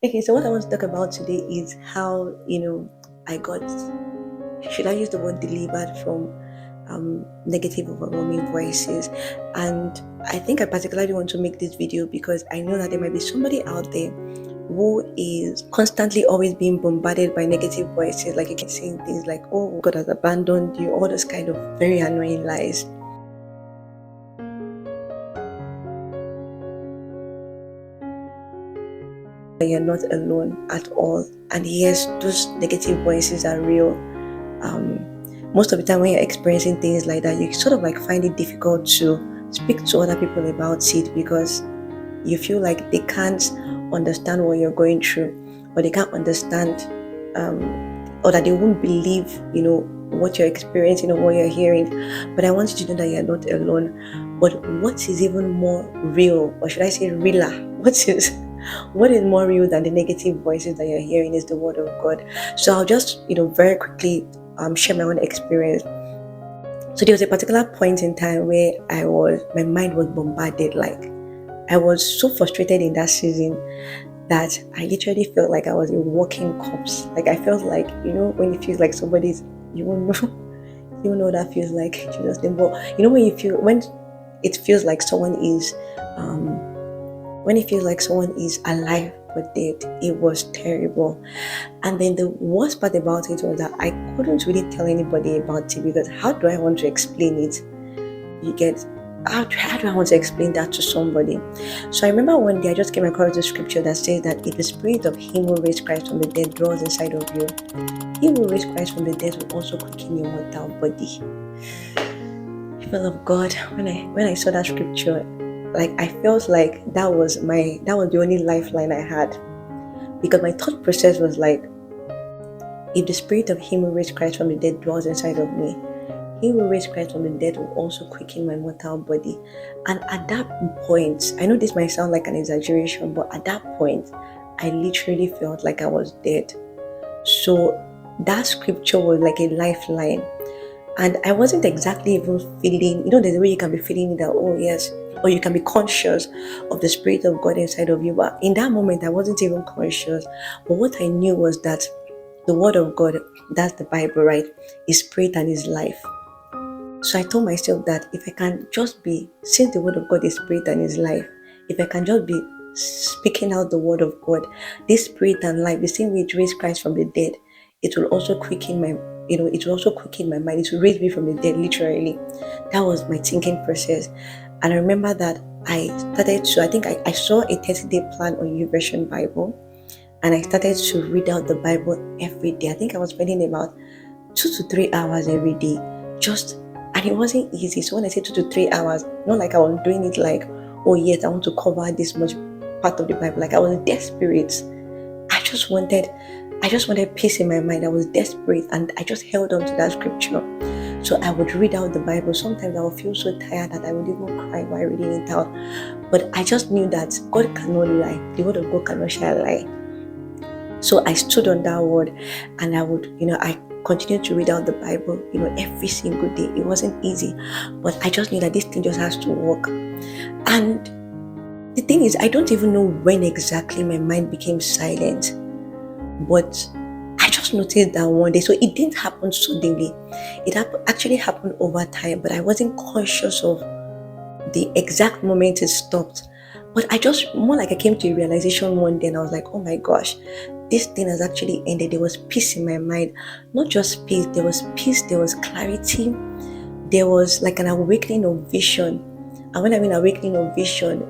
Okay, so what I want to talk about today is how, I got, should I use the word delivered from negative, overwhelming voices. And I think I particularly want to make this video because I know that there might be somebody out there who is constantly always being bombarded by negative voices. Like you keep saying things like, oh, God has abandoned you, all those kind of very annoying lies. You're not alone at all. And yes, those negative voices are real. Um, Most of the time when you're experiencing things like that, you sort of like find it difficult to speak to other people about it because you feel like they can't understand what you're going through, or they can't understand, or that they won't believe, what you're experiencing or what you're hearing. But I want you to know that you're not alone. But what is even more real, or should I say realer, what is more real than the negative voices that you're hearing is the word of God. So I'll just, very quickly share my own experience. So there was a particular point in time where my mind was bombarded. Like I was so frustrated in that season that I literally felt like I was a walking corpse. Like I felt like, when you feel like somebody's, you won't know, you won't know what that feels like. Jesus name. But when it feels like um, when it feels like someone is alive but dead, it was terrible. And then the worst part about it was that I couldn't really tell anybody about it because how do I want to explain it? You get how do I want to explain that to somebody? So I remember one day I just came across the scripture that says that if the spirit of him who raised Christ from the dead dwells inside of you, he who raised Christ from the dead will also quicken your mortal body. People of God, when I saw that scripture, like I felt like that was the only lifeline I had. Because my thought process was like, if the spirit of him who raised Christ from the dead dwells inside of me, he who raised Christ from the dead will also quicken my mortal body. And at that point, I know this might sound like an exaggeration, but at that point, I literally felt like I was dead. So that scripture was like a lifeline. And I wasn't exactly even feeling, there's a way you can be feeling that, oh yes, or you can be conscious of the Spirit of God inside of you. But in that moment, I wasn't even conscious. But what I knew was that the Word of God, that's the Bible, right, is Spirit and is life. So I told myself that if I can just be, since the Word of God is Spirit and is life, if I can just be speaking out the Word of God, this Spirit and life, the same way it raised Christ from the dead, it will also quicken it will also quicken my mind. It will raise me from the dead, literally. That was my thinking process. And I remember that I think I saw a 30-day plan on YouVersion Bible, and I started to read out the Bible every day. I think I was spending about 2 to 3 hours every day, and it wasn't easy. So when I say 2 to 3 hours, not like I was doing it like, oh yes, I want to cover this much part of the Bible. Like I was desperate. I just wanted peace in my mind. I was desperate, and I just held on to that scripture. So I would read out the Bible. Sometimes I would feel so tired that I would even cry while reading it out. But I just knew that God cannot lie. The word of God cannot shall lie. So I stood on that word, and I continued to read out the Bible, every single day. It wasn't easy, but I just knew that this thing just has to work. And the thing is, I don't even know when exactly my mind became silent, but I just noticed that one day. So it didn't happen suddenly. It actually happened over time, but I wasn't conscious of the exact moment it stopped. But more like I came to a realization one day, and I was like, oh my gosh, this thing has actually ended. There was peace in my mind. Not just peace, there was clarity, there was like an awakening of vision. And when I mean awakening of vision,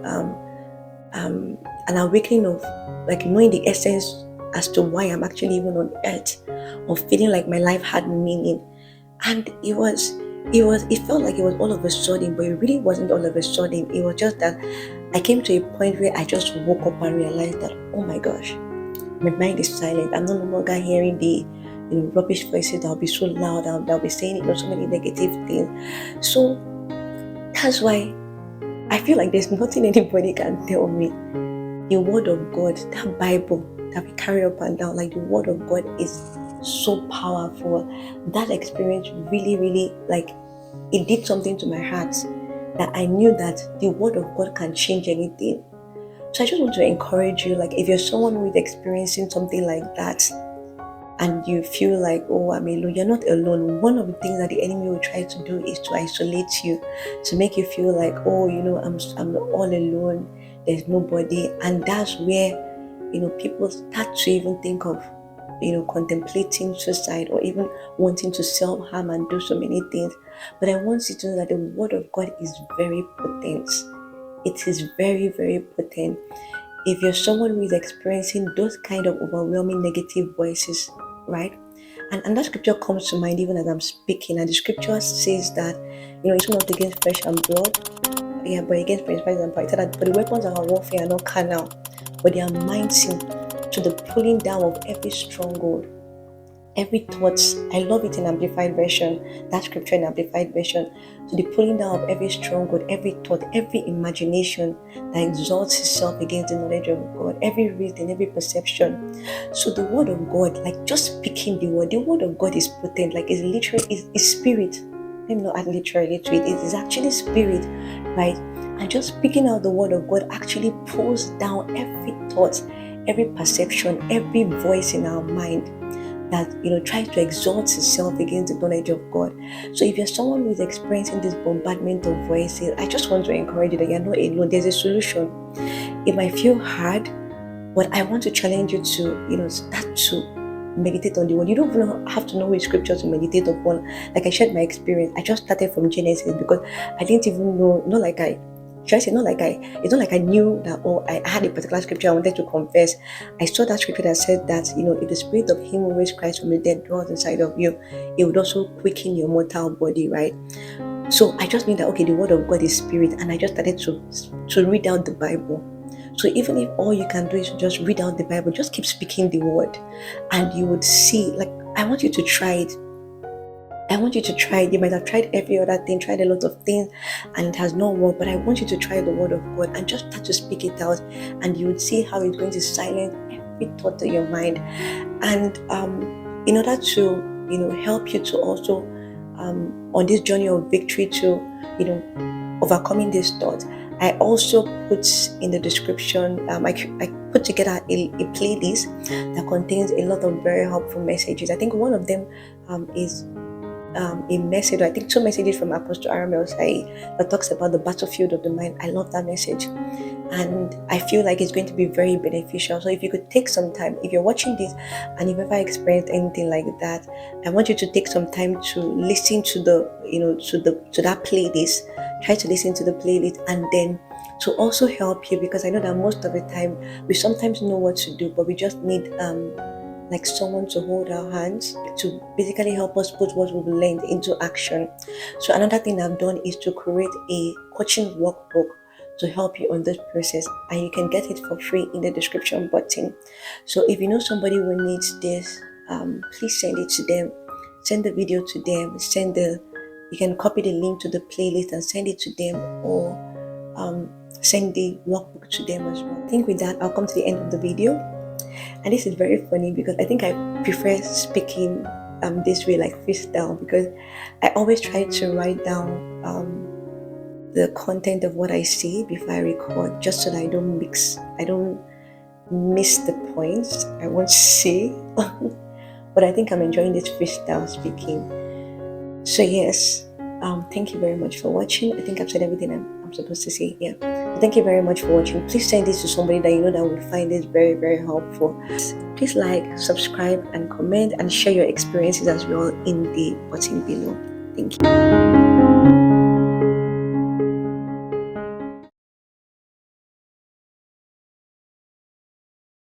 an awakening of like knowing the essence as to why I'm actually even on earth, of feeling like my life had meaning. And it felt like it was all of a sudden, but it really wasn't all of a sudden. It was just that I came to a point where I just woke up and realized that, oh my gosh, my mind is silent. I'm no longer hearing the rubbish voices that will be so loud, that'll be saying so many negative things. So that's why I feel like there's nothing anybody can tell me. The word of God, that Bible that we carry up and down, like the word of God is so powerful. That experience really, really, like, it did something to my heart, that I knew that the word of God can change anything. So I just want to encourage you, like if you're someone who is experiencing something like that and you feel like, oh, I'm alone, you're not alone. One of the things that the enemy will try to do is to isolate you, to make you feel like, oh, I'm all alone, there's nobody. And that's where, people start to even think of, contemplating suicide or even wanting to self-harm and do so many things. But I want you to know that the word of God is very potent. It is very, very potent. If you're someone who is experiencing those kind of overwhelming negative voices, right? And that scripture comes to mind even as I'm speaking. And the scripture says that, it's not against flesh and blood, yeah, but against principalities and powers. That but the weapons of our warfare are not carnal, but they are mighty to the pulling down of every stronghold, every thought. I love it in amplified version, that scripture in amplified version, to the pulling down of every stronghold, every thought, every imagination that exalts itself against the knowledge of God, every reason, every perception. So the word of God, like just speaking the word of God is potent, like it's literally is spirit. Let me not add literally to it. It is actually spirit, right? And just speaking out the word of God actually pulls down every thought, every perception, every voice in our mind that tries to exalt itself against the knowledge of God. So if you're someone who is experiencing this bombardment of voices, I just want to encourage you that you're not alone. There's a solution. It might feel hard, but I want to challenge you to start to meditate on the word. You don't even have to know which scripture to meditate upon. Like I shared my experience, I just started from Genesis because I didn't even know, it's not like I knew that, I had a particular scripture I wanted to confess. I saw that scripture that said that, if the spirit of him who raised Christ from the dead dwells inside of you, it would also quicken your mortal body, right? So I just knew that, okay, the word of God is spirit, and I just started to read out the Bible. So even if all you can do is just read out the Bible, just keep speaking the word, and you would see, like, I want you to try it. I want you to try it. You might have tried every other thing, tried a lot of things, and it has not worked. But I want you to try the word of God and just start to speak it out, and you would see how it's going to silence every thought of your mind. And in order to help you to also on this journey of victory to overcoming these thoughts, I also put in the description. I put together a playlist that contains a lot of very helpful messages. I think one of them is a message, I think two messages from Apostle Aramel that talks about the battlefield of the mind. I love that message, and I feel like it's going to be very beneficial. So if you could take some time, if you're watching this and you've ever experienced anything like that, I want you to take some time to listen to that playlist. Try to listen to the playlist, and then to also help you, because I know that most of the time we sometimes know what to do, but we just need like someone to hold our hands to basically help us put what we've learned into action. So another thing I've done is to create a coaching workbook to help you on this process, and you can get it for free in the description button. So if you know somebody who needs this, please send it to them. Send the video to them. You can copy the link to the playlist and send it to them, or send the workbook to them as well. I think with that, I'll come to the end of the video. And this is very funny because I think I prefer speaking this way, like freestyle, because I always try to write down the content of what I say before I record, just so that I don't miss the points I want to say. But I think I'm enjoying this freestyle speaking. So yes, thank you very much for watching. I think I've said everything I'm supposed to say. Yeah. Thank you very much for watching. Please send this to somebody that you know that will find this very, very helpful. Please like, subscribe, and comment, and share your experiences as well in the button below. Thank you.